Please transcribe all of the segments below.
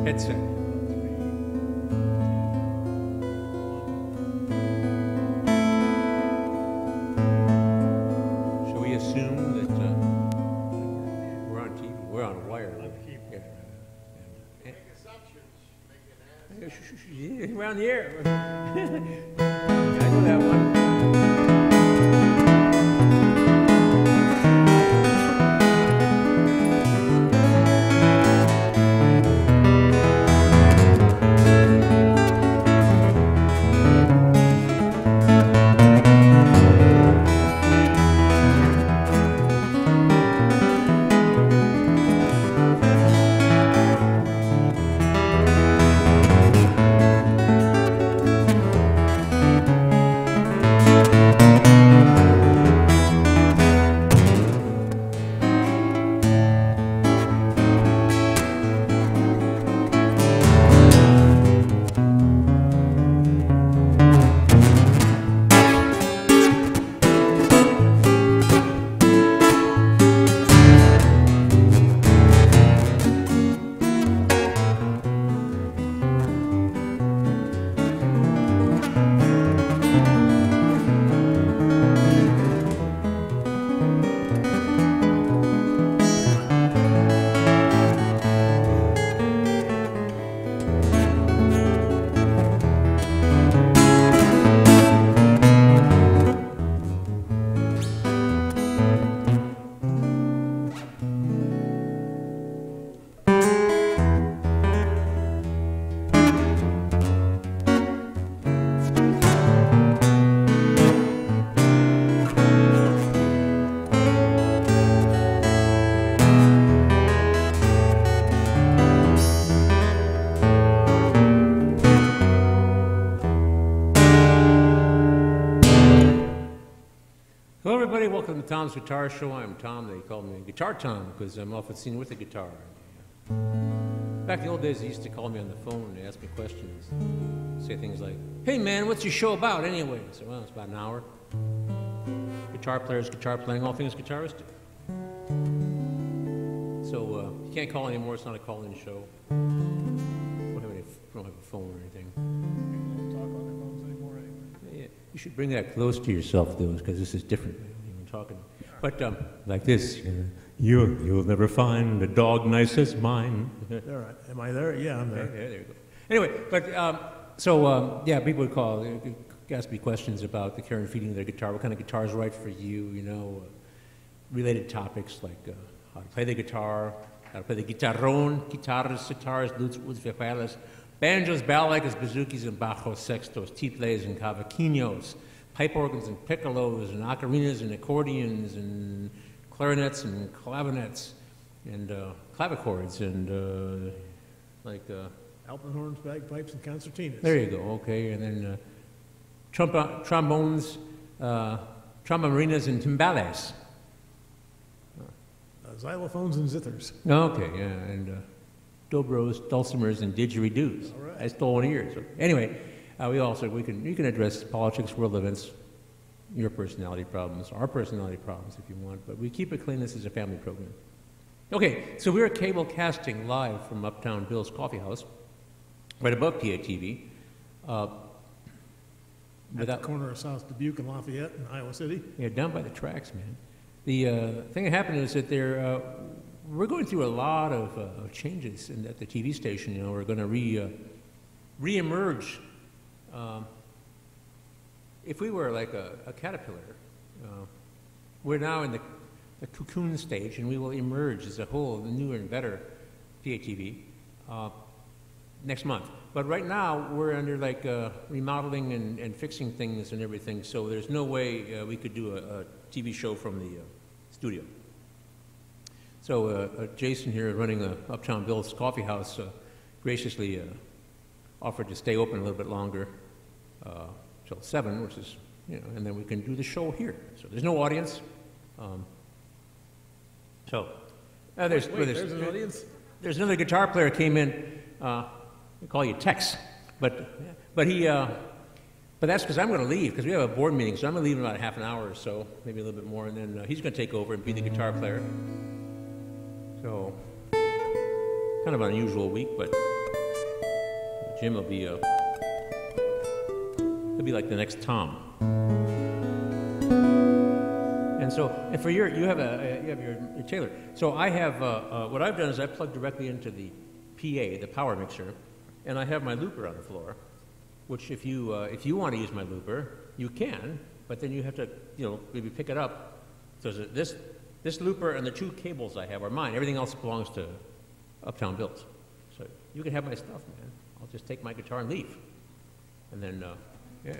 Headset. Shall we assume that we're on TV? We're on a wire. Yeah. Make assumptions. Make an answer. We're on the air. I know that one. Hello, everybody. Welcome to Tom's Guitar Show. I'm Tom. They call me Guitar Tom because I'm often seen with a guitar. Back in the old days, they used to call me on the phone and ask me questions. Say things like, "Hey, man, what's your show about anyway?" I said, "Well, it's about an hour. Guitar players, guitar playing, all things guitarists do." So you can't call anymore. It's not a call-in show. We don't have a phone or anything. People don't talk on their phones anymore anyway. Yeah, you should bring that close to yourself, though, because this is different than even talking. But like this, you'll never find a dog nice as mine. All right. Am I there? Yeah, I'm there. Okay, there you go. Anyway, but yeah, people would call, ask me questions about the care and feeding of their guitar. What kind of guitar is right for you? You know, related topics like how to play the guitar, how to play the guitarrón, guitarras, sitars, lutes, uds, vihuelas, banjos, balalaikas, bazookas, and bajos, sextos, tiples, and cavaquinhos, pipe organs, and piccolos, and ocarinas, and accordions, and clarinets, and clavinets, and clavichords, and Alpenhorns, bagpipes, and concertinas. there you go, okay, and then trombones, tromboninas, and timbales. Xylophones and zithers. Okay, yeah, and dobros, dulcimers, and didgeridoos. All right. I stole one of yours. So anyway, you can address politics, world events, your personality problems, our personality problems if you want, but we keep it clean. This is a family program. Okay, so we're cable casting live from Uptown Bill's Coffee House, right above PATV. At the corner of South Dubuque and Lafayette in Iowa City. Yeah, down by the tracks, man. The thing that happened is that we're going through a lot of changes at the TV station. You know, we're going to re-emerge. If we were like a caterpillar, we're now in the cocoon stage, and we will emerge as a whole, the newer and better PATV next month. But right now, we're under like remodeling and fixing things and everything, so there's no way we could do a TV show from the studio. So Jason here, running Uptown Bill's Coffee House, graciously offered to stay open a little bit longer till 7, which is, you know, and then we can do the show here. So there's no audience. There's an audience? There's another guitar player came in. We call you Tex, but that's because I'm going to leave because we have a board meeting. So I'm going to leave in about half an hour or so, maybe a little bit more, and then he's going to take over and be the guitar player. So kind of an unusual week, but Jim will be, he'll be like the next Tom. And so, and for you have your Taylor. So I have, what I've done is I plugged directly into the PA, the power mixer, and I have my looper on the floor, which if you want to use my looper, you can, but then you have to, maybe pick it up. So this looper and the 2 cables I have are mine. Everything else belongs to Uptown Bills. So you can have my stuff, man. I'll just take my guitar and leave. And then, yeah.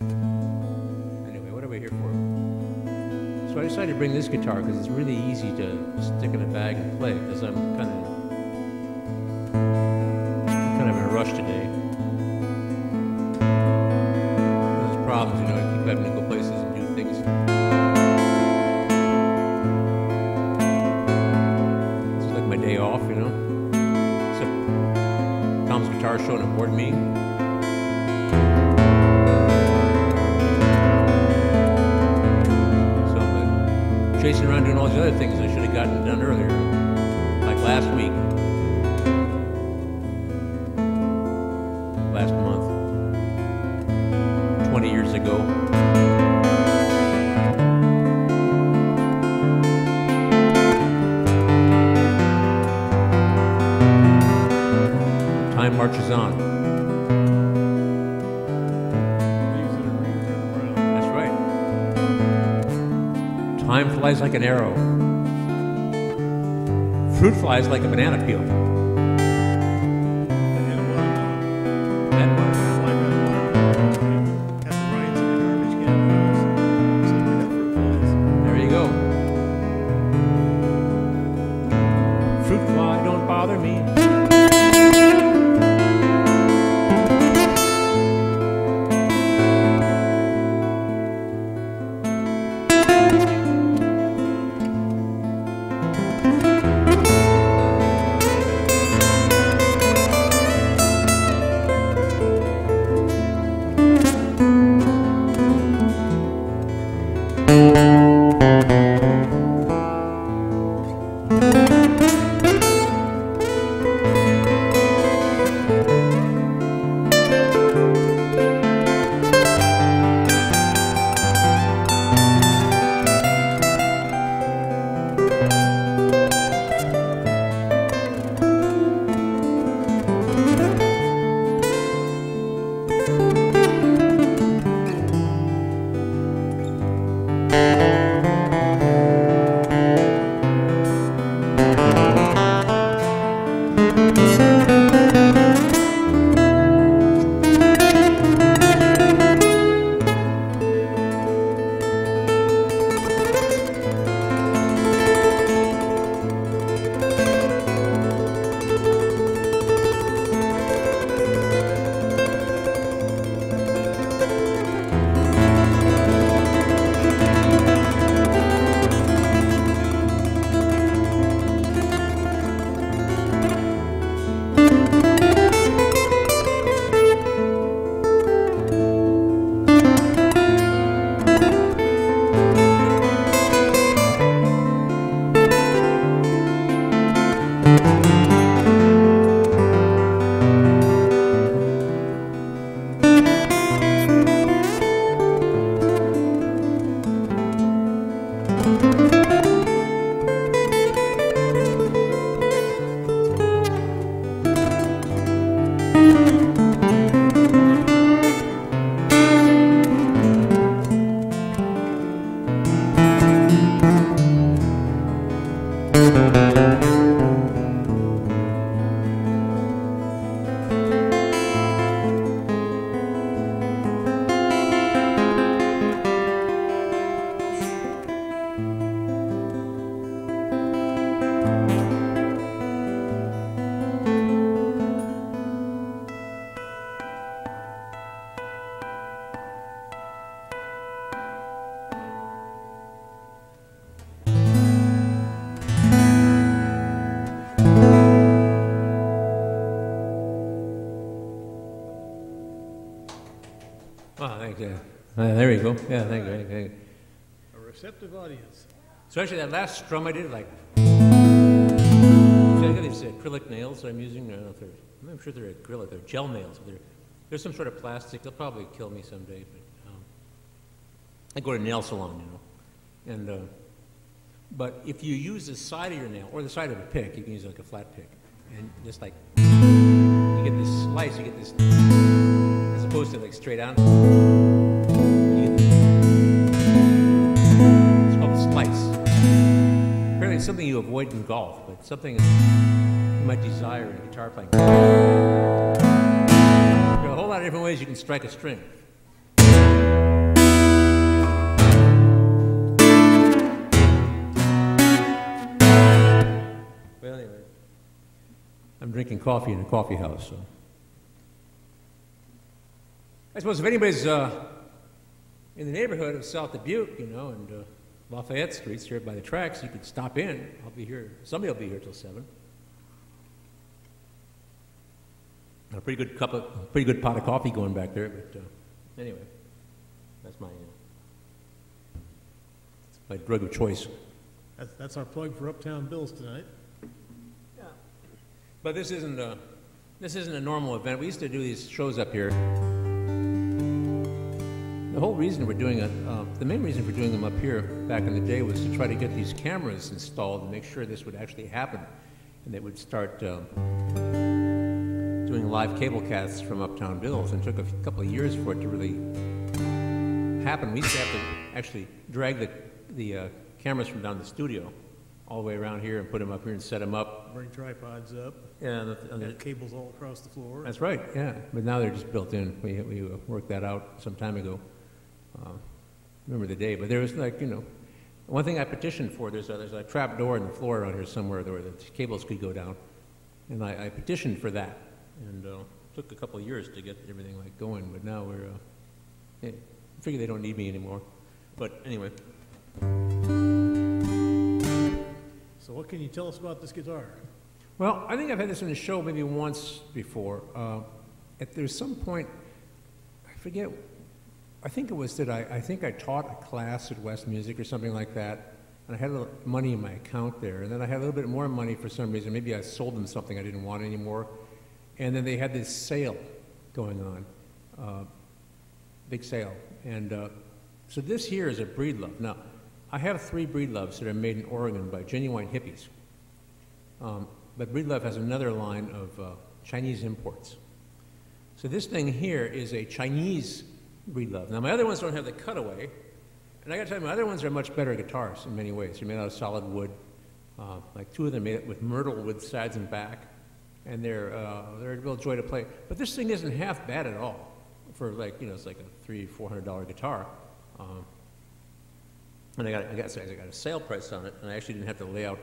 Anyway, what are we here for? So I decided to bring this guitar because it's really easy to stick in a bag and play, because I'm kind of in a rush today. Those problems, I keep having to go places and do things. This is like my day off, So Tom's guitar show at a board meeting. Chasing around doing all these other things I should have gotten done earlier, like last week, last month, 20 years ago. Time marches on. Time flies like an arrow. Fruit flies like a banana peel. There you go. Fruit fly, don't bother me. Oh, thank you. There you go. Yeah, thank you. Thank you. A receptive audience. So actually, that last strum I did, like, I got these acrylic nails that I'm using. I don't know if they're, I'm not sure they're acrylic. They're gel nails. They're There's some sort of plastic. They'll probably kill me someday, but I go to a nail salon, and but if you use the side of your nail or the side of a pick, you can use like a flat pick, and just like you get this slice, you get this as opposed to like straight on. It's called a slice. Apparently, it's something you avoid in golf, but something you might desire in guitar playing. There are a whole lot of different ways you can strike a string. Well, anyway, I'm drinking coffee in a coffee house, so. I suppose if anybody's in the neighborhood of South Dubuque, and Lafayette Street's here by the tracks, you could stop in. I'll be here. Somebody will be here till 7. A pretty good pot of coffee going back there. But anyway, that's my drug of choice. That's our plug for Uptown Bills tonight. Yeah. But this isn't a normal event. We used to do these shows up here. The whole reason we're doing it, the main reason for doing them up here back in the day was to try to get these cameras installed and make sure this would actually happen, and they would start doing live cable casts from Uptown Bills, and it took a couple of years for it to really happen. We used to have to actually drag the cameras from down the studio all the way around here and put them up here and set them up. Bring tripods up. Yeah, and cables all across the floor. That's right, yeah. But now they're just built in. We worked that out some time ago. Remember the day, but there was one thing I petitioned for. There's a trap door in the floor around here somewhere where the cables could go down, and I petitioned for that, and it took a couple of years to get everything going. But now I figure they don't need me anymore. But anyway. So what can you tell us about this guitar? Well, I think I've had this on the show maybe once before. There's some point, I forget. I think it was that I think I taught a class at West Music or something like that, and I had a little money in my account there, and then I had a little bit more money for some reason. Maybe I sold them something I didn't want anymore, and then they had this sale going on, big sale, and so this here is a breedlove. Now, I have 3 breedloves that are made in Oregon by genuine hippies, but breedlove has another line of Chinese imports. So this thing here is a Chinese breedlove. Now, my other ones don't have the cutaway, and I got to tell you, my other ones are much better guitars in many ways. They're made out of solid wood. Like 2 of them made with myrtle wood sides and back, and they're a real joy to play. But this thing isn't half bad at all for it's like a $300-400 guitar. And I got a sale price on it, and I actually didn't have to lay out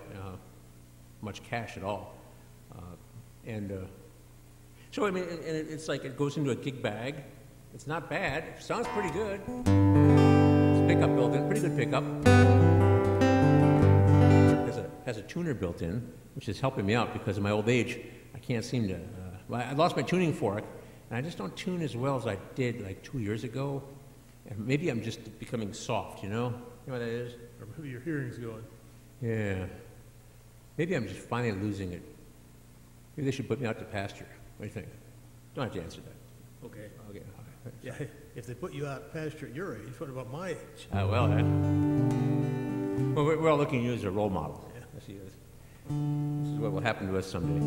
much cash at all. So I mean, it's like it goes into a gig bag. It's not bad. It sounds pretty good. There's a pickup built in, pretty good pickup. Has a tuner built in, which is helping me out because of my old age. I can't seem to. I lost my tuning fork, and I just don't tune as well as I did like 2 years ago. And maybe I'm just becoming soft, You know what that is? Or maybe your hearing's going. Yeah. Maybe I'm just finally losing it. Maybe they should put me out to pasture. What do you think? Don't have to answer that. Okay. Okay. Yeah, if they put you out pasture at your age, what about my age? Well, we're all looking at you as a role model. Yeah. This is what will happen to us someday.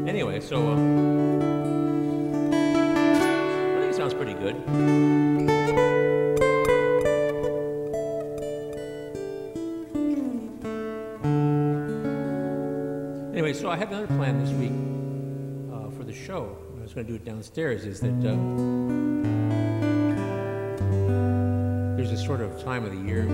Anyway, so I think it sounds pretty good. Anyway, so I have another plan this week for the show. I was going to do it downstairs. Is that there's a sort of time of the year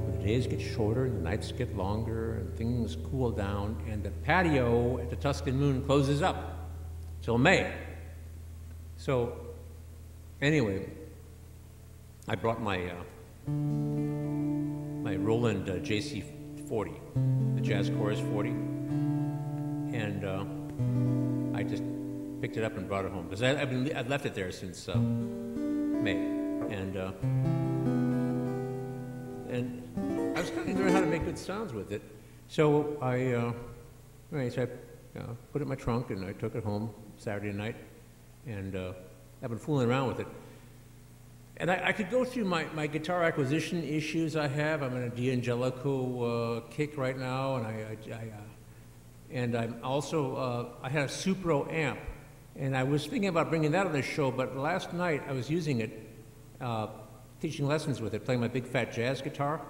where the days get shorter and the nights get longer and things cool down, and the patio at the Tuscan Moon closes up till May. So, anyway, I brought my Roland JC40, the Jazz Chorus 40, and I just picked it up and brought it home because I'd left it there since May, and I was kind of good sounds with it. So I put it in my trunk and I took it home Saturday night, and I've been fooling around with it. And I could go through my guitar acquisition issues I have. I'm in a D'Angelico kick right now, and I'm also, I had a Supro amp, and I was thinking about bringing that on the show, but last night I was using it, teaching lessons with it, playing my big fat jazz guitar,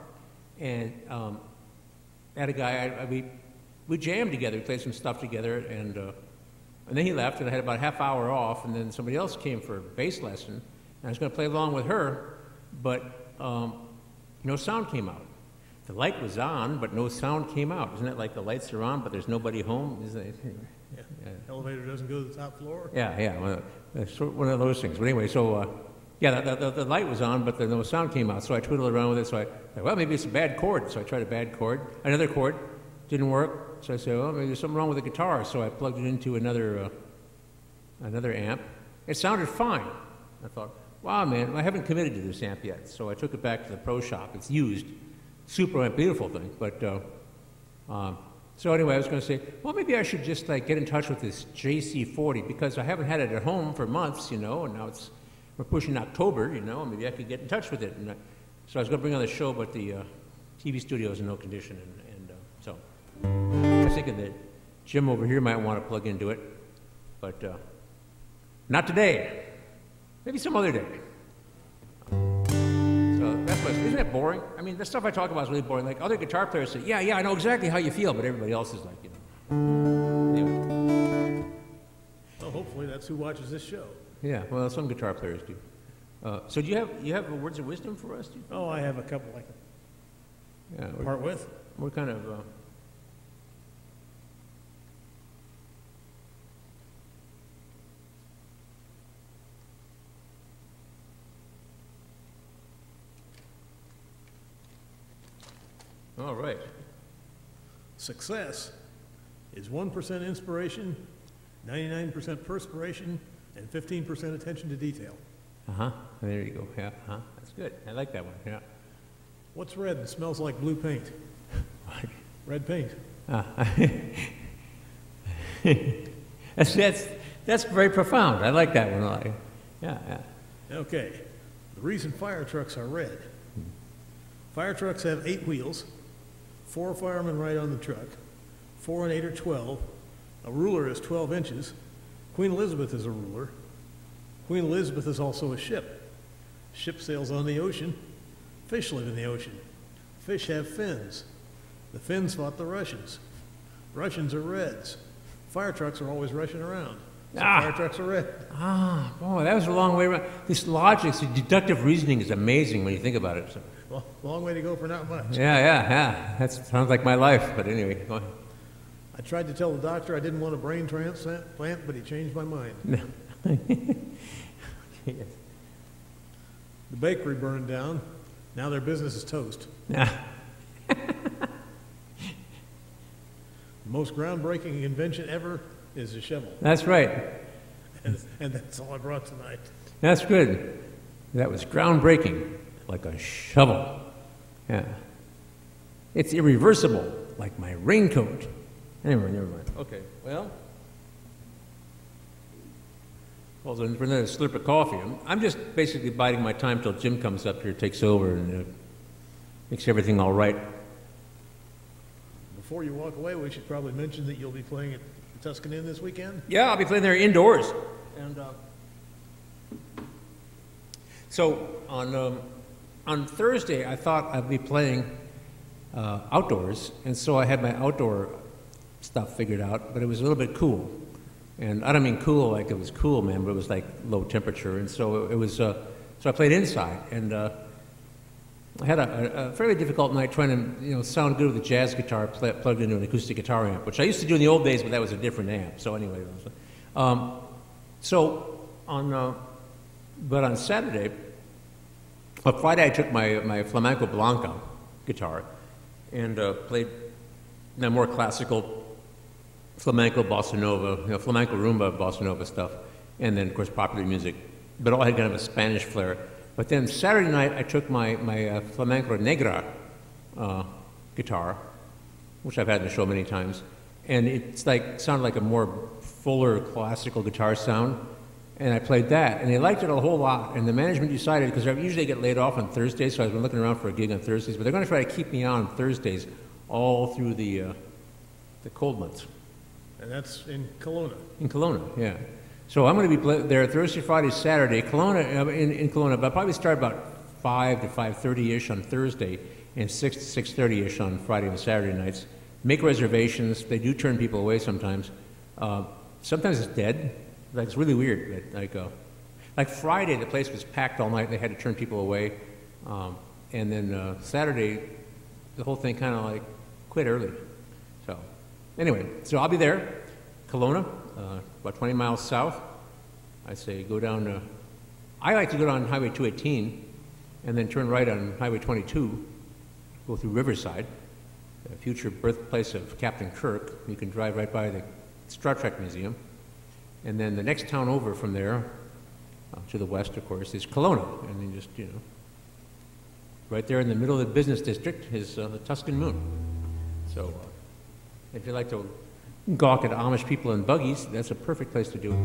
and I had a guy, we jammed together, we played some stuff together, and then he left, and I had about a half hour off, and then somebody else came for a bass lesson. I was going to play along with her, but no sound came out. The light was on, but no sound came out. Isn't it like the lights are on, but there's nobody home? Isn't it? Yeah. Elevator doesn't go to the top floor? Yeah. Well, it's one of those things. But anyway, so, the light was on, but no sound came out. So I twiddled around with it. So I thought, well, maybe it's a bad chord. So I tried a bad chord. Another chord didn't work. So I said, well, maybe there's something wrong with the guitar. So I plugged it into another amp. It sounded fine. I thought, wow, man, I haven't committed to this amp yet. So I took it back to the pro shop. It's used. Super amp, beautiful thing. But, so anyway, I was going to say, well, maybe I should just get in touch with this JC40 because I haven't had it at home for months, and now we're pushing October, maybe I could get in touch with it. And so I was going to bring on the show, but the TV studio is in no condition. And so I was thinking that Jim over here might want to plug into it, but not today. Maybe some other day. So that's what, isn't that boring? I mean, the stuff I talk about is really boring. Like other guitar players say, yeah, I know exactly how you feel, but everybody else is like, Anyway. Well, hopefully that's who watches this show. Yeah, well, some guitar players do. So do you have words of wisdom for us? Oh, I have a couple I can part with. What kind of... All right. Success is 1% inspiration, 99% perspiration, and 15% attention to detail. There you go. Yeah. That's good. I like that one. Yeah. What's red and smells like blue paint? Red paint. That's very profound. I like that one. Yeah. Okay. The reason fire trucks are red. Fire trucks have 8 wheels. 4 firemen ride on the truck. 4 and 8 are 12. A ruler is 12 inches. Queen Elizabeth is a ruler. Queen Elizabeth is also a ship. Ship sails on the ocean. Fish live in the ocean. Fish have fins. The Finns fought the Russians. Russians are reds. Fire trucks are always rushing around. So fire trucks are red. Boy, that was a long way around. This logic, this deductive reasoning is amazing when you think about it. So. Well, long way to go for not much. Yeah. That sounds like my life, but anyway, go ahead. I tried to tell the doctor I didn't want a brain transplant, but he changed my mind. Yes. The bakery burned down. Now their business is toast. Yeah. The most groundbreaking invention ever is a shovel. That's right. And that's all I brought tonight. That's good. That was groundbreaking, like a shovel. Yeah. It's irreversible, like my raincoat. Anyway, never mind. Okay, well, for another slurp of coffee. I'm just basically biding my time till Jim comes up here, takes over, and makes everything all right. Before you walk away, we should probably mention that you'll be playing at the Tuscan Inn this weekend. Yeah, I'll be playing there indoors. And so on Thursday, I thought I'd be playing outdoors, and so I had my outdoor stuff figured out, but it was a little bit cool. And I don't mean cool like it was cool, man, but it was like low temperature, and so it was. So I played inside, and I had a fairly difficult night trying to sound good with a jazz guitar plugged into an acoustic guitar amp, which I used to do in the old days, but that was a different amp. So anyway, but on Saturday, Friday I took my Flamenco Blanca guitar and played my more classical flamenco, bossa nova, flamenco rumba, bossa nova stuff, and then of course popular music, but all had kind of a Spanish flair. But then Saturday night I took my flamenco negra guitar, which I've had in the show many times, and it's like sounded like a more fuller classical guitar sound, and I played that, and they liked it a whole lot. And the management decided, because I usually get laid off on Thursdays, so I've been looking around for a gig on Thursdays, but they're going to try to keep me on Thursdays all through the cold months. And that's in Kelowna. In Kelowna, yeah. So I'm going to be there Thursday, Friday, Saturday. Kelowna, in Kelowna, but I'll probably start about 5 to 5:30-ish on Thursday and 6 to 6:30-ish on Friday and Saturday nights. Make reservations. They do turn people away sometimes. Sometimes it's dead. Like, it's really weird. Like Friday, the place was packed all night. They had to turn people away. And then Saturday, the whole thing kind of like quit early. So anyway, so I'll be there, Kelowna, about 20 miles south. I say go down. I like to go down Highway 218 and then turn right on Highway 22, go through Riverside, the future birthplace of Captain Kirk. You can drive right by the Star Trek Museum. And then the next town over from there, to the west, of course, is Kelowna. And then just, right there in the middle of the business district is the Tuscan Moon. So if you like to gawk at Amish people in buggies, that's a perfect place to do it.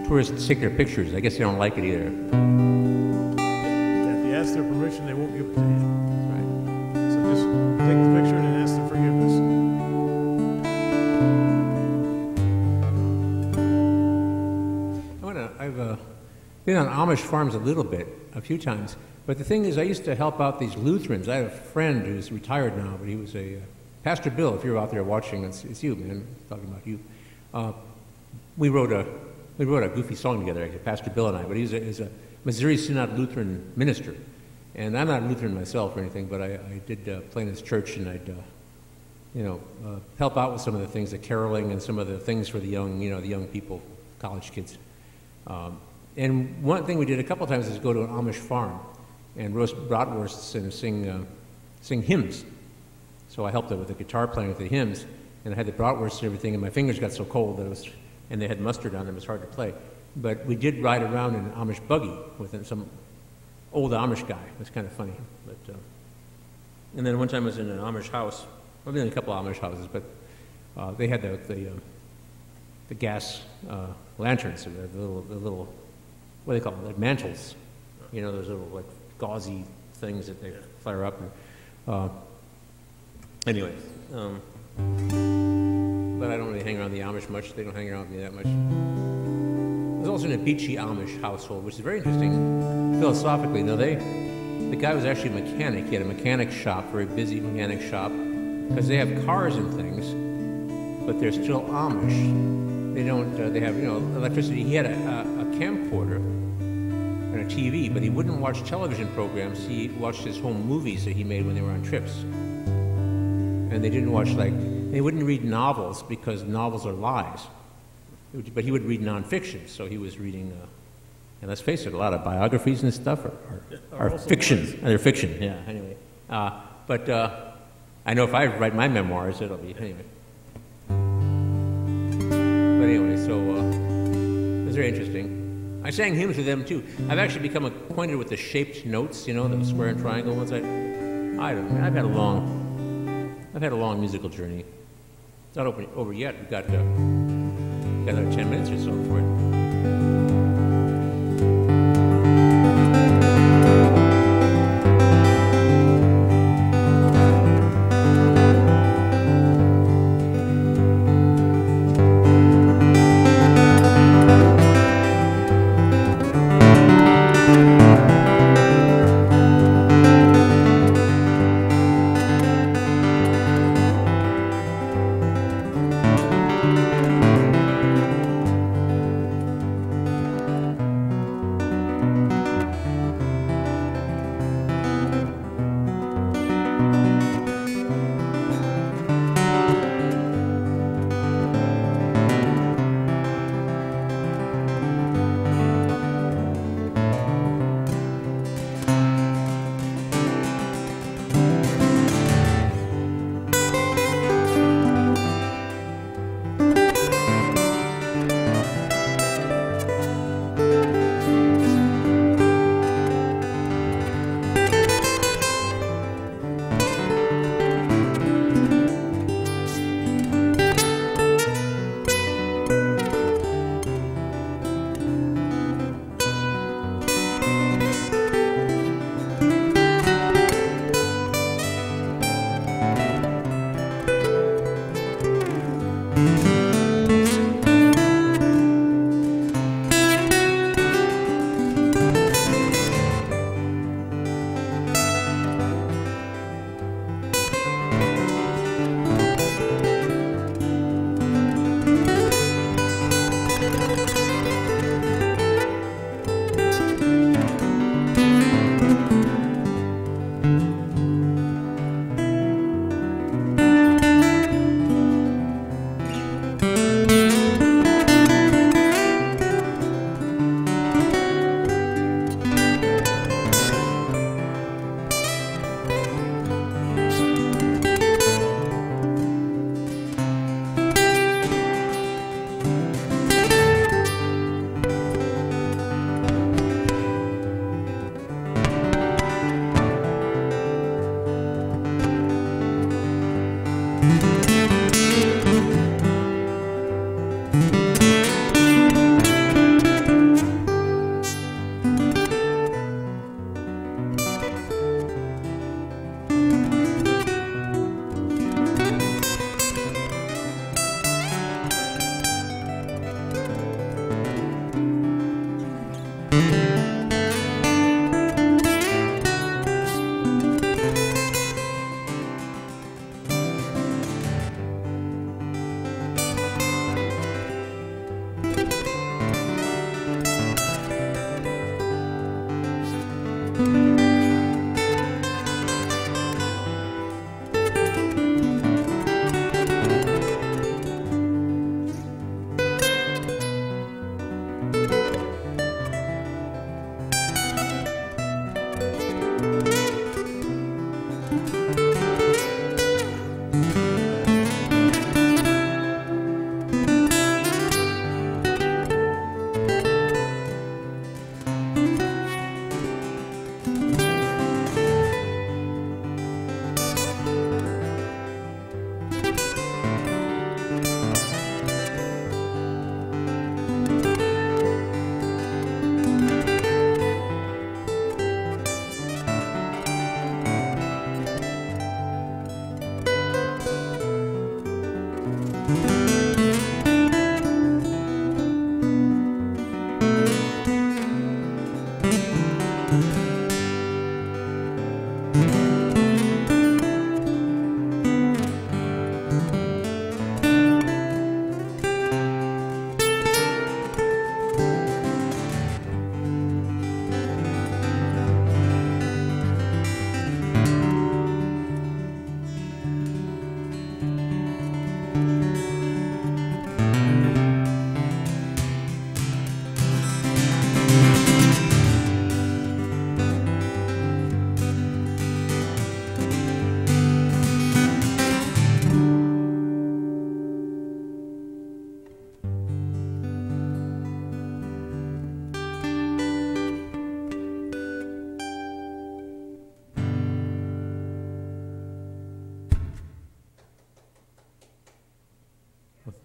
Tourists take their pictures. I guess they don't like it either. If you ask their permission, they won't give it to you. Right. So just take the picture and ask their forgiveness. I've been on Amish farms a little bit, a few times, but the thing is I used to help out these Lutherans. I have a friend who's retired now, but he was a Pastor Bill, if you're out there watching, it's you, man, I'm talking about you. We wrote a goofy song together, actually, Pastor Bill and I, but he's a Missouri Synod Lutheran minister. And I'm not Lutheran myself or anything, but I did play in his church, and I'd help out with some of the things, the caroling and some of the things for the young, the young people, college kids. And one thing we did a couple of times is go to an Amish farm and roast bratwursts and sing hymns. So I helped them with the guitar playing with the hymns, and I had the bratwursts and everything, and my fingers got so cold that and they had mustard on them, it was hard to play. But we did ride around in an Amish buggy with some old Amish guy. It was kind of funny. But and then one time I was in an Amish house. I've been in a couple of Amish houses, but they had the gas lanterns, the little, what do they call them, like mantles. Those little like gauzy things that they flare up. Anyway, but I don't really hang around the Amish much. They don't hang around with me that much. I was also in a beachy Amish household, which is very interesting philosophically. Now, the guy was actually a mechanic. He had a mechanic shop, very busy mechanic shop, because they have cars and things, but they're still Amish. They don't, they have, electricity. He had a camcorder and a TV, but he wouldn't watch television programs. He watched his home movies that he made when they were on trips. And they didn't watch, they wouldn't read novels because novels are lies. But he would read nonfiction, so he was reading, and let's face it, a lot of biographies and stuff are fiction. They're fiction, yeah, anyway. But I know if I write my memoirs, it'll be, anyway. But anyway, so it was very interesting. I sang hymns with them too. I've actually become acquainted with the shaped notes, the square and triangle ones. I don't know. I've had a long musical journey. It's not over yet. We've got another 10 minutes or so for it.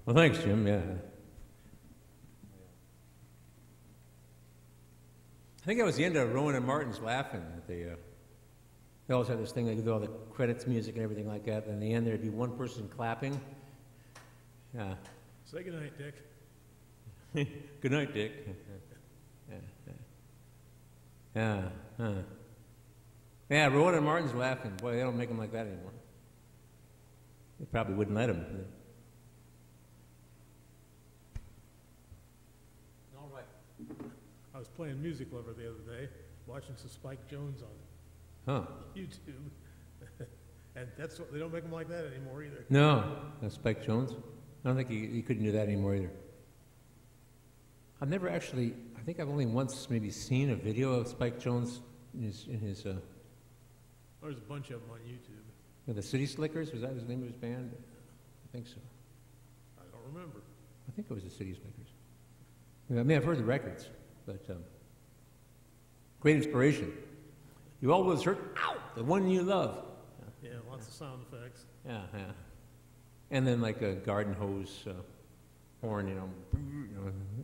Well, thanks, Jim. Yeah. I think that was the end of Rowan and Martin's laughing. They always had this thing, they do all the credits music and everything like that. And in the end, there'd be one person clapping. Yeah. Say goodnight, Dick. Good night, Dick. Yeah. Yeah, Rowan and Martin's laughing. Boy, they don't make them like that anymore. They probably wouldn't let them. All right. I was playing Music Lover the other day, watching some Spike Jones on YouTube. And that's what, they don't make them like that anymore either. No, that's Spike Jones. I don't think he couldn't do that anymore either. I've never actually, I think I've only once maybe seen a video of Spike Jones in his There's a bunch of them on YouTube. the City Slickers, was that his name of his band? I think so. I don't remember. I think it was the City Slickers. I mean, I've heard the records, but great inspiration. You always heard, ow, the one you love. Yeah, lots of sound effects. Yeah. And then like a garden hose horn, and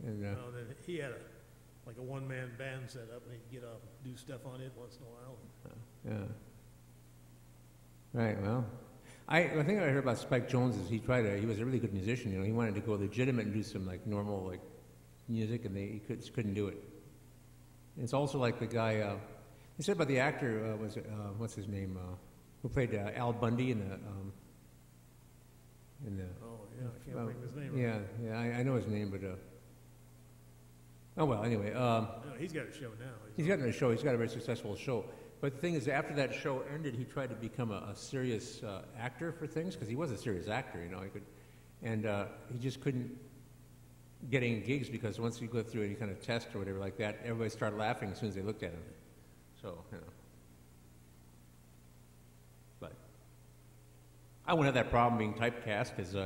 Then he had a one-man band set up, and he'd get up and do stuff on it once in a while. yeah. Right. Well, I think I heard about Spike Jones is he was a really good musician. He wanted to go legitimate and do some like normal like music, and he couldn't do it. And it's also like the guy. They said about the actor what's his name who played Al Bundy in the. Oh yeah, I can't think of his name. Yeah, I know his name, but oh well. Anyway, no, he's got a show now. He's got a show. He's got a very successful show. But the thing is, after that show ended, he tried to become a serious actor for things because he was a serious actor, he just couldn't get any gigs because once you go through any kind of test or whatever like that, everybody started laughing as soon as they looked at him. So but I wouldn't have that problem being typecast because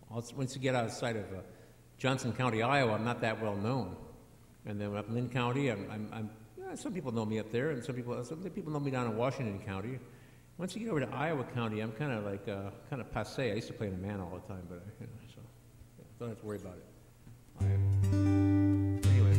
once you get outside of Johnson County, Iowa, I'm not that well known, and then up in Lynn County, some people know me up there, and some people know me down in Washington County. Once you get over to Iowa County, I'm kind of passe. I used to play in the man all the time, but don't have to worry about it. Anyway.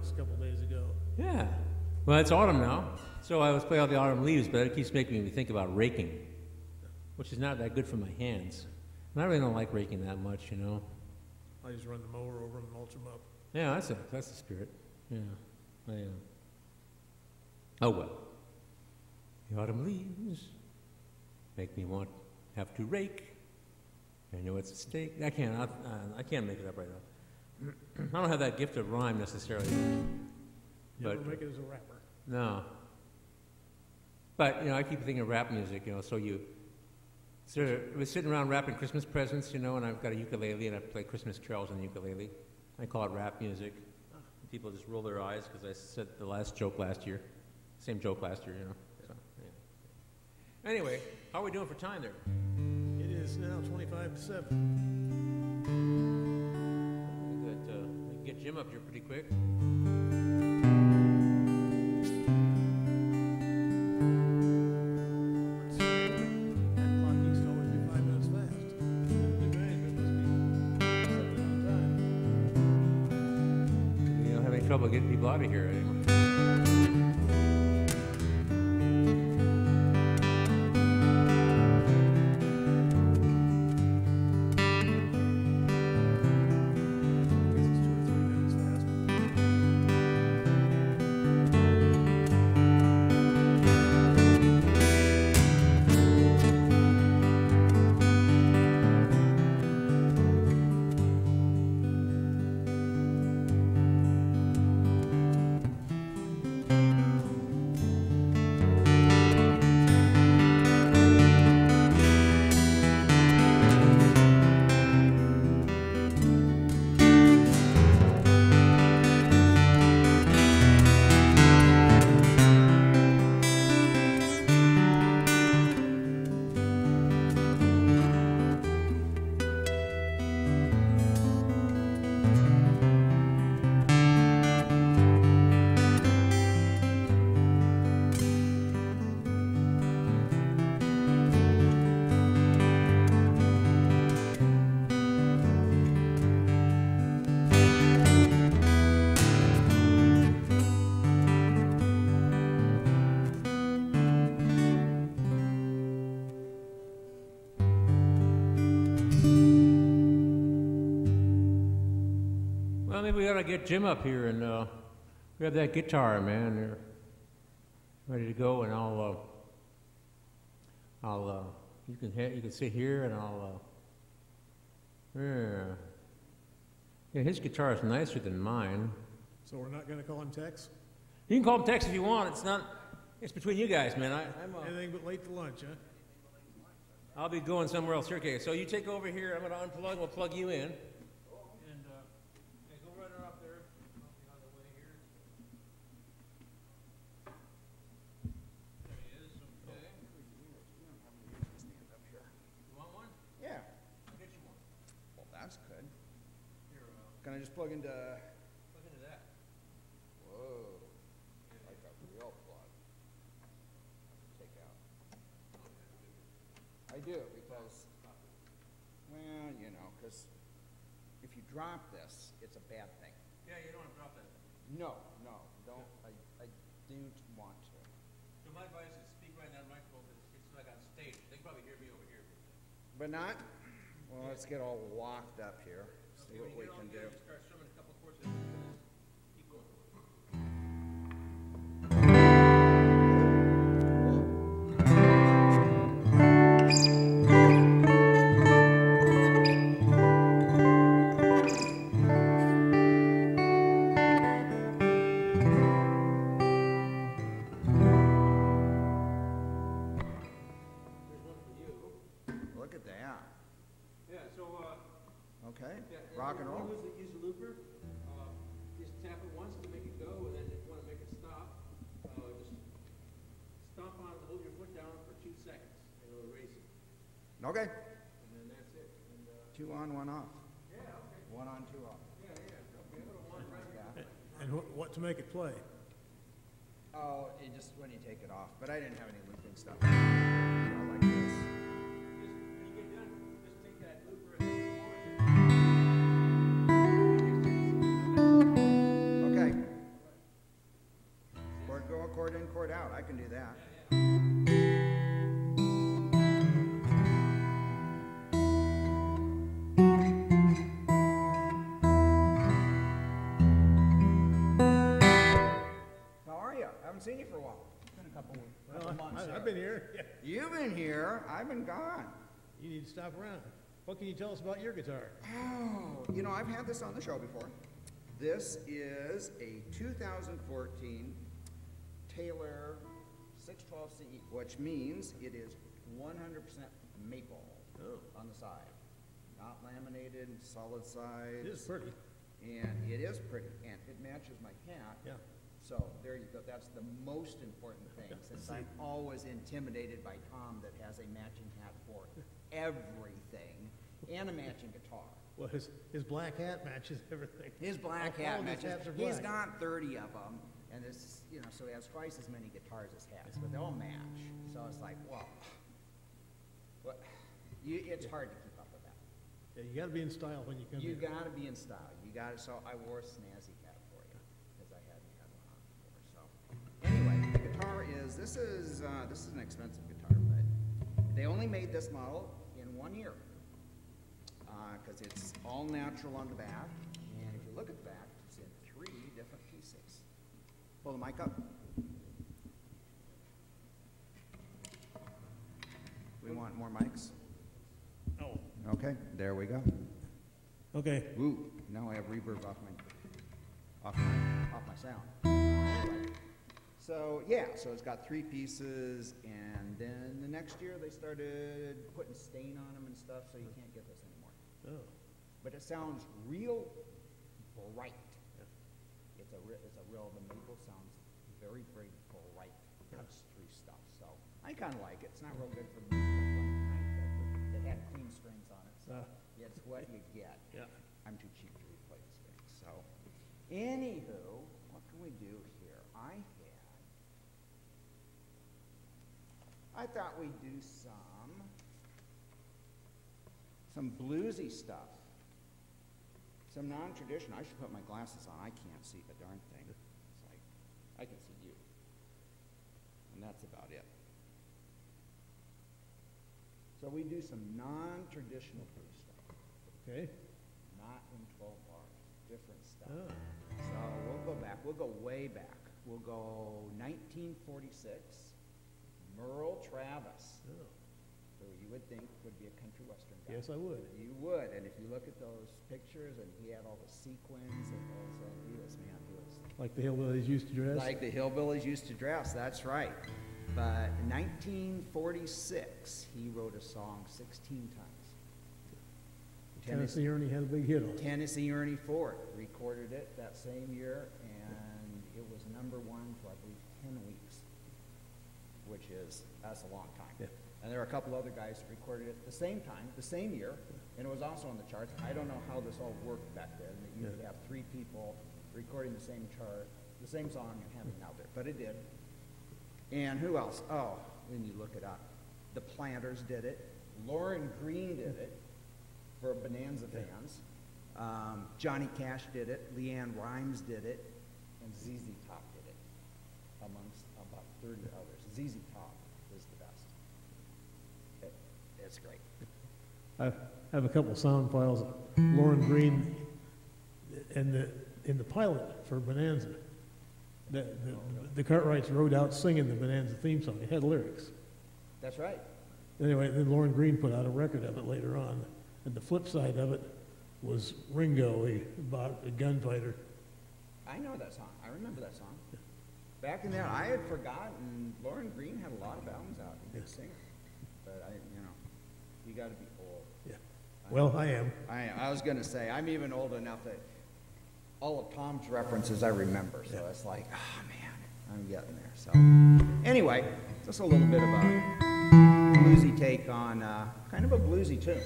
A couple days ago. Yeah. Well, it's autumn now, so I was playing all the autumn leaves, but it keeps making me think about raking, which is not that good for my hands. And I really don't like raking that much, you know. I just run the mower over them and mulch them up. Yeah, that's the spirit. Yeah. Oh well. The autumn leaves make me have to rake. I know it's a stake. I can't make it up right now. I don't have that gift of rhyme necessarily. But never make it as a rapper. No. But, I keep thinking of rap music, so we're sitting around wrapping Christmas presents, and I've got a ukulele, and I play Christmas carols on the ukulele. I call it rap music. People just roll their eyes because I said the last joke last year. Same joke last year, So, yeah. Anyway, how are we doing for time there? It is now 25 to 7. Get Jim up here pretty quick. That clock used to always be 5 minutes fast. The management must be setting on time. You don't have any trouble getting people out of here anymore. Maybe we ought to get Jim up here and grab that guitar, man. They're ready to go, and you can sit here, and yeah, his guitar is nicer than mine. So we're not going to call him Tex? You can call him Tex if you want. It's between you guys, man. Anything but late to lunch, huh? I'll be going somewhere else here. Okay, so you take over here. I'm going to unplug. We'll plug you in. Can I just plug into that? Whoa, like a real plug. Take out. I do, because, well, because if you drop this, it's a bad thing. Yeah, you don't want to drop that. No, don't, I don't want to. So my advice is speak right now, microphone, because it's like on stage. They can probably hear me over here. But not, well, let's get all locked up here, see Okay, what when we you get all can do. together, you start strumming a couple chords, and just keep going. There's one for you. Look at that. Yeah, so, Okay, yeah, rock and roll. Use the looper. Just tap it once to make it go, and then if you want to make it stop, just stomp on it, hold your foot down for 2 seconds, and it'll erase it. Okay, And then that's it. And, 2 on, 1 off. yeah, okay. 1 on, 2 off. Yeah, okay. A little one right here. And what to make it play? Oh, it just when you take it off, but I didn't have any looping stuff. So I like this. Just, when you get done, just take that looper and Okay. Chord go, chord in, chord out. I can do that. How are you? I haven't seen you for a while. Been a couple Well, months. I've been here. Yeah. You've been here. I've been gone. You need to stop around. What can you tell us about your guitar? Oh, you know, I've had this on the show before. This is a 2014 Taylor 612CE, which means it is 100% maple on the side. Not laminated, solid sides. It is pretty. And it is pretty, and it matches my hat. Yeah. So there you go. That's the most important thing, since I'm always intimidated by Tom that has a matching hat for everything and a matching guitar. Well, his black hat matches everything. His black All hat of his matches. hats are He's black. got 30 of them, and it's, you know, so he has twice as many guitars as hats, but they all match. So it's like, well, it's hard to keep up with that. Yeah, you got to be in style when you come You here. got to be in style. You got to. So I wore a snazzy hat for you because I hadn't had one on before. So anyway, the guitar is. This is an expensive guitar, but they only made this model in 1 year because it's all natural on the back. And if you look at the back, it's in 3 different pieces. Pull the mic up. We want more mics. Oh, Okay, there we go. okay. Ooh, now I have reverb off my sound. Anyway, so yeah, so it's got 3 pieces, and then the next year they started putting stain on them and stuff, so you can't get this anymore. Oh, But it sounds real bright. It's a real, the maple sounds very, very bright, touch-through stuff. So I kind of like it. It's not real good for music that had clean strings on it. So it's what you get. yeah. I'm too cheap to replace strings. So, anywho, what can we do here? I thought we'd do some bluesy stuff. Some non-traditional. I should put my glasses on. I can't see a darn thing. It's like, I can see you. And that's about it. So we do some non-traditional blues stuff. Okay. Not in 12 bars. Different stuff. Oh. So we'll go back. We'll go way back. We'll go 1946. Merle Travis, Oh. who you would think would be a country western guy. Yes, I would. You would, and if you look at those pictures, and he had all the sequins, and he was Like the hillbillies used to dress? like the hillbillies used to dress. That's right. But in 1946, he wrote a song 16 times. Tennessee Ernie had a big hit on it. Tennessee Ernie Ford recorded it that same year, and it was #1 for, I believe, 10 weeks, which is, that's a long time. Yeah. And there are a couple other guys that recorded it at the same time, the same year, and it was also on the charts. I don't know how this all worked back then, that you would have 3 people recording the same chart, the same song, and having it out there, but it did. And who else? Oh, when you look it up, the Planters did it. Lauren Green did it for Bonanza fans. Johnny Cash did it, Leanne Rimes did it, and ZZ Top did it, amongst about 30 others. ZZ Top is the best. It's great. I have a couple sound files of Lauren Green and in the pilot for Bonanza. The Cartwrights rode out singing the Bonanza theme song. It had lyrics. That's right. Anyway, then Lauren Green put out a record of it later on. And the flip side of it was Ringo, about a gunfighter. I know that song. I remember that song. Back in there, I had forgotten Lauren Green had a lot of albums out. Good singer. But you got to be old. Yeah. Well, I am. I was going to say, I'm even old enough that all of Tom's references I remember. So it's like, oh man, I'm getting there. So anyway, just a little bit about a bluesy take on kind of a bluesy tune.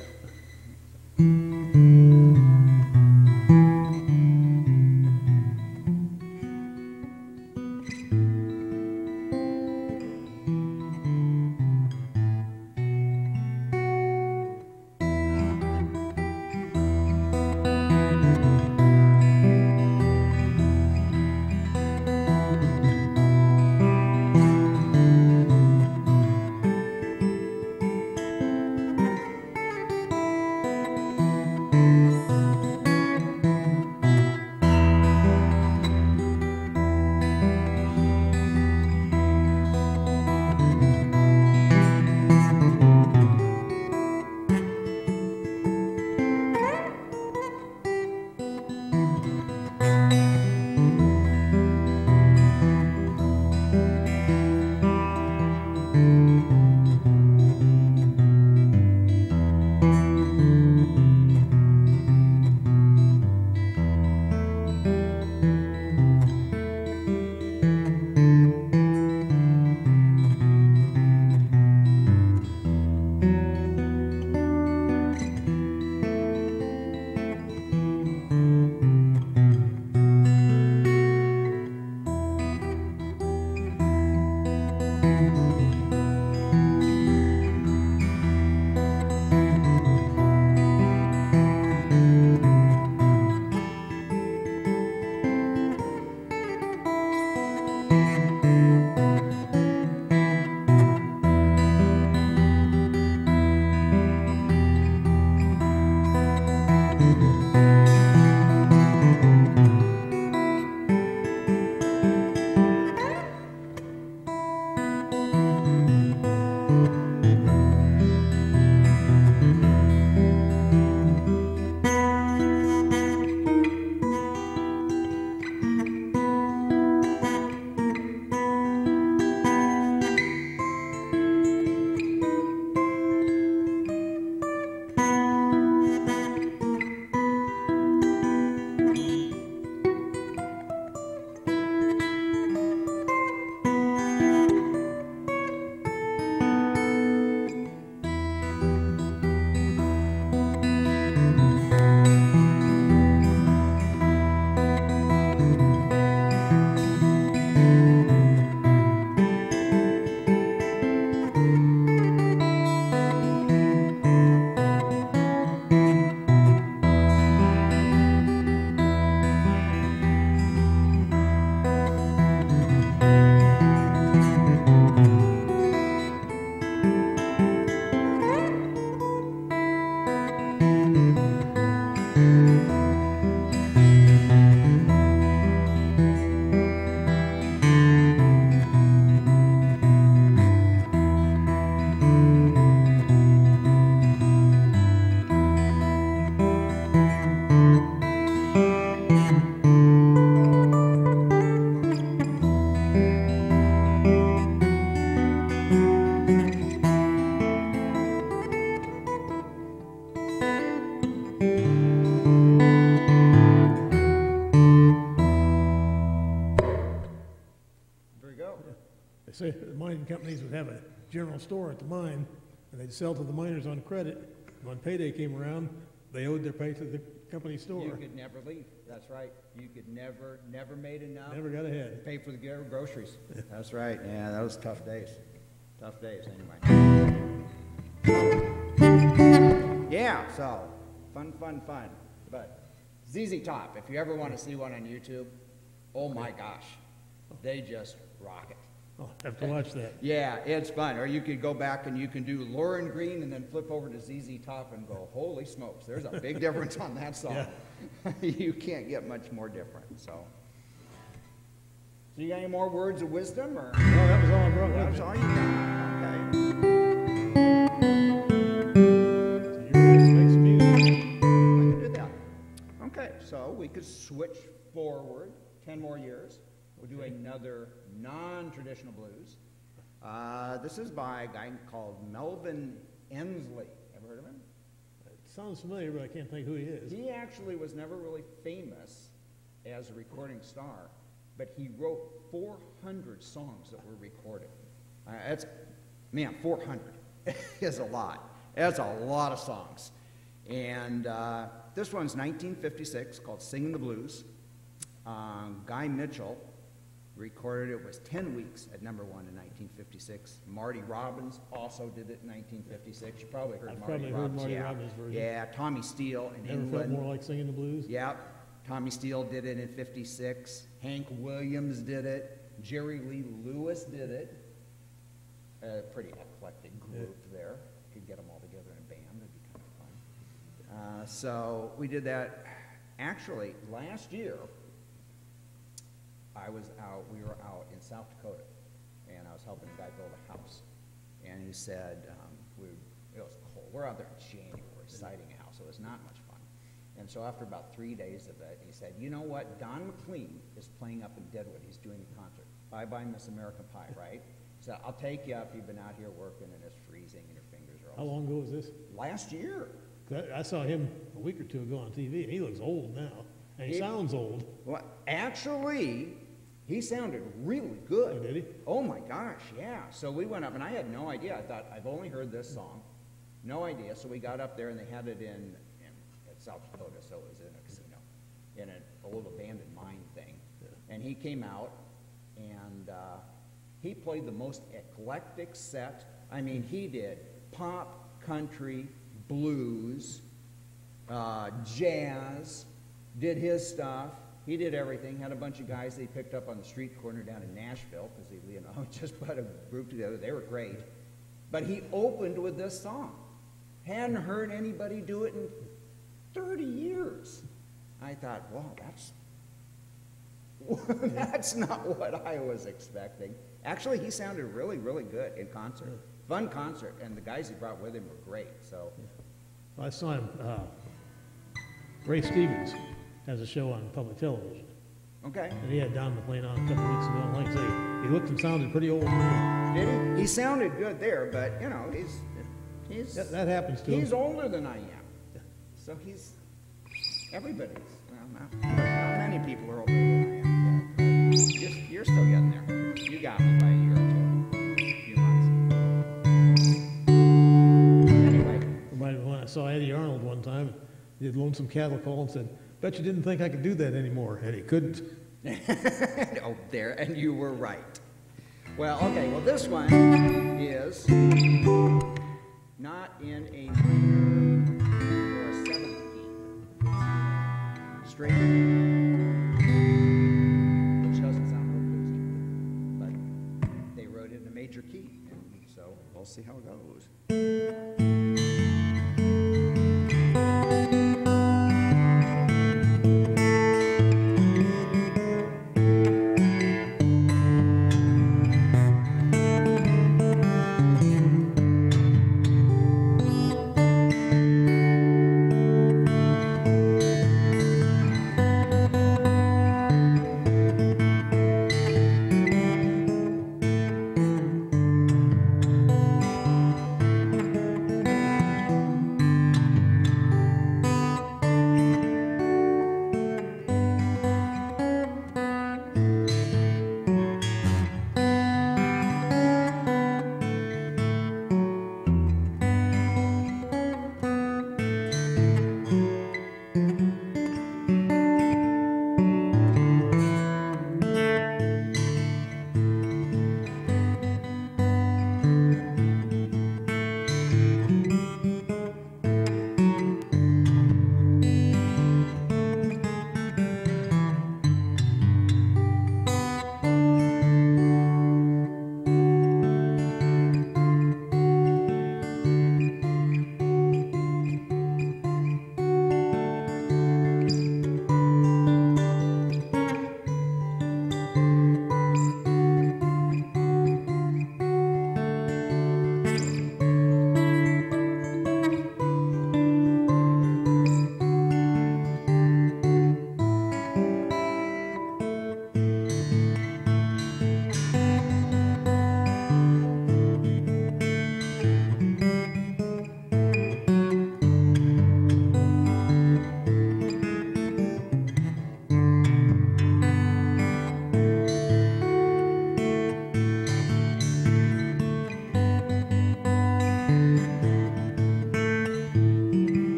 say the mining companies would have a general store at the mine, and they'd sell to the miners on credit. When payday came around, they owed their pay to the company store. You could never leave. That's right. You could never made enough. Never got ahead. Pay for the groceries. That's right. Yeah, that was tough days. Tough days, anyway. Yeah, so fun. But ZZ Top, if you ever want to see one on YouTube, oh my gosh, they just rock it. I'll have to watch that. Yeah, it's fun. Or you could go back and you can do Lauren Green and then flip over to ZZ Top and go, holy smokes, there's a big difference on that song. Yeah. You can't get much more different, so. So you got any more words of wisdom, or? No, that was all I brought with That's me. all you got, okay. So you're ready to make some music? I can do that. Okay, so we could switch forward 10 more years. We'll do another non-traditional blues. This is by a guy called Melvin Ensley. Ever heard of him? It sounds familiar, but I can't think who he is. He actually was never really famous as a recording star, but he wrote 400 songs that were recorded. Man, 400 is a lot. That's a lot of songs. And this one's 1956, called Singing the Blues. Guy Mitchell recorded it, was 10 weeks at #1 in 1956. Marty Robbins also did it in 1956. You probably heard I've Marty probably heard Robbins. Marty Yeah. Robbins' version. Yeah, Tommy Steele in Never felt England. more like singing the blues. Yep. Tommy Steele did it in 56. Hank Williams did it. Jerry Lee Lewis did it. A pretty eclectic group there. Could get them all together in a band. That'd be kind of fun. So we did that. Actually, last year, we were out in South Dakota, and I was helping a guy build a house. And he said, it was cold. We're out there in January, siding a house, so it was not much fun. And so after about 3 days of it, he said, you know what, Don McLean is playing up in Deadwood. He's doing a concert. Bye-bye Miss American Pie, right? He said, I'll take you up. You've been out here working, and it's freezing, and your fingers are all... How long ago was this? Last year. 'Cause I saw him a week or two ago on TV, and he looks old now. And he sounds old. Well, actually, he sounded really good. Oh, did he? Oh my gosh, yeah. So we went up, and I had no idea. I thought, I've only heard this song. No idea. So we got up there, and they had it at South Dakota, so it was in a casino, in an old abandoned mine thing. Yeah. And he came out, and he played the most eclectic set. I mean, he did pop, country, blues, jazz, did his stuff. He did everything. Had a bunch of guys they picked up on the street corner down in Nashville because he, just put a group together. They were great. But he opened with this song. Hadn't heard anybody do it in 30 years. I thought, wow, that's not what I was expecting. Actually, he sounded really, really good in concert. Fun concert, and the guys he brought with him were great. So, I saw him, Ray Stevens has a show on public television, okay. and he had Don McLean on a couple weeks ago. And like I say, he looked and sounded pretty old to me. Did he? He sounded good there, but he's That happens to he's him. older than I am. So everybody's, well, not many people are older than I am. But you're still getting there. You got me by a year or two, a few months. Anyway, Reminded me when I saw Eddie Arnold one time, he did Lonesome Cattle Call and said, bet you didn't think I could do that anymore. And he couldn't. oh, there, and you were right. Well, okay, well, this one is not in a minor or a seventh key. Straight, which doesn't sound real bluesy, but they wrote it in a major key, and so we'll see how it goes.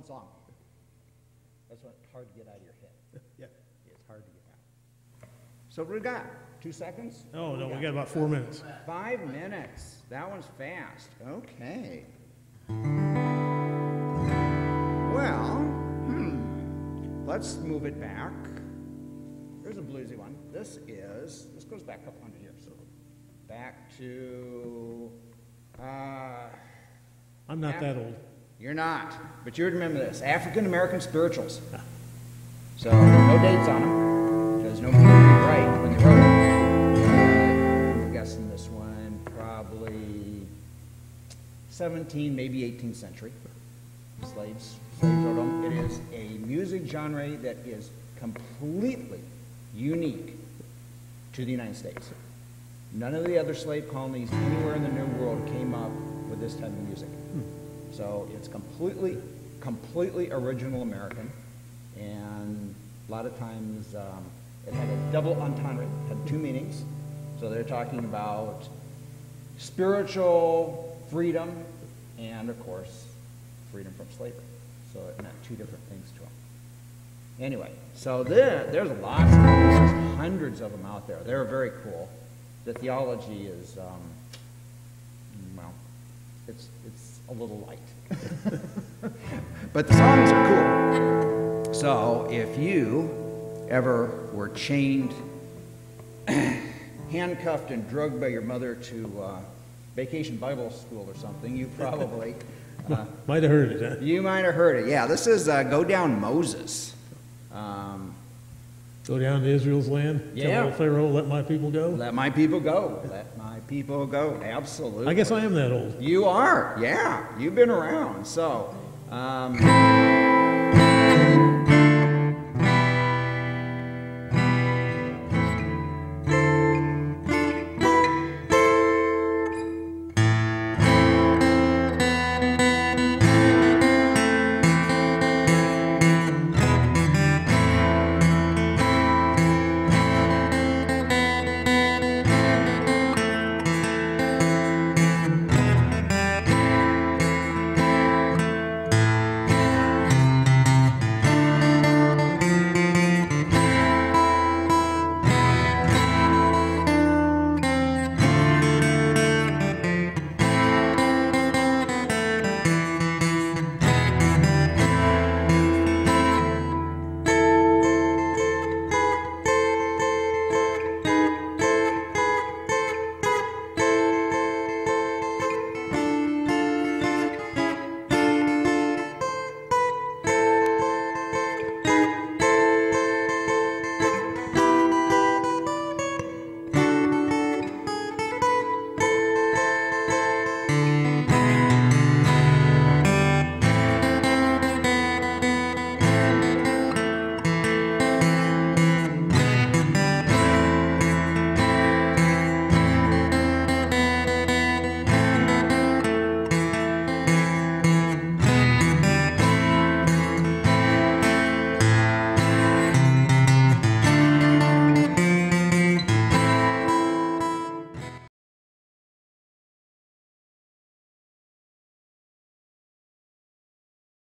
song. That's what's hard to get out of your head. Yeah. It's hard to get out. So what do we got? 2 seconds? Oh, What do no, we got about 4 minutes. 5 minutes. That one's fast. Okay. Well, let's move it back. Here's a bluesy one. This goes back a couple hundred years. So back to, I'm not that old. You're not, but you would remember this. African American spirituals. So no dates on them, because nobody could read right when they wrote them. I'm guessing this one probably 17th, maybe 18th century. Slaves wrote them. It is a music genre that is completely unique to the United States. None of the other slave colonies anywhere in the New World came up with this type of music. So it's completely original American, and a lot of times it had a double entendre, had 2 meanings. So they're talking about spiritual freedom and, of course, freedom from slavery. So it meant 2 different things to them. Anyway, so there's lots of them. There's hundreds of them out there. They're very cool. The theology is, well, it's a little light. But the songs are cool. So if you ever were chained, handcuffed, and drugged by your mother to Vacation Bible School or something, you probably... Might have heard it, huh? You might have heard it. Yeah, this is Go Down Moses. Go down to Israel's land, Yeah. tell old Pharaoh, let my people go. Let my people go. Let my people go. Absolutely. I guess I am that old. You are. Yeah, you've been around. So,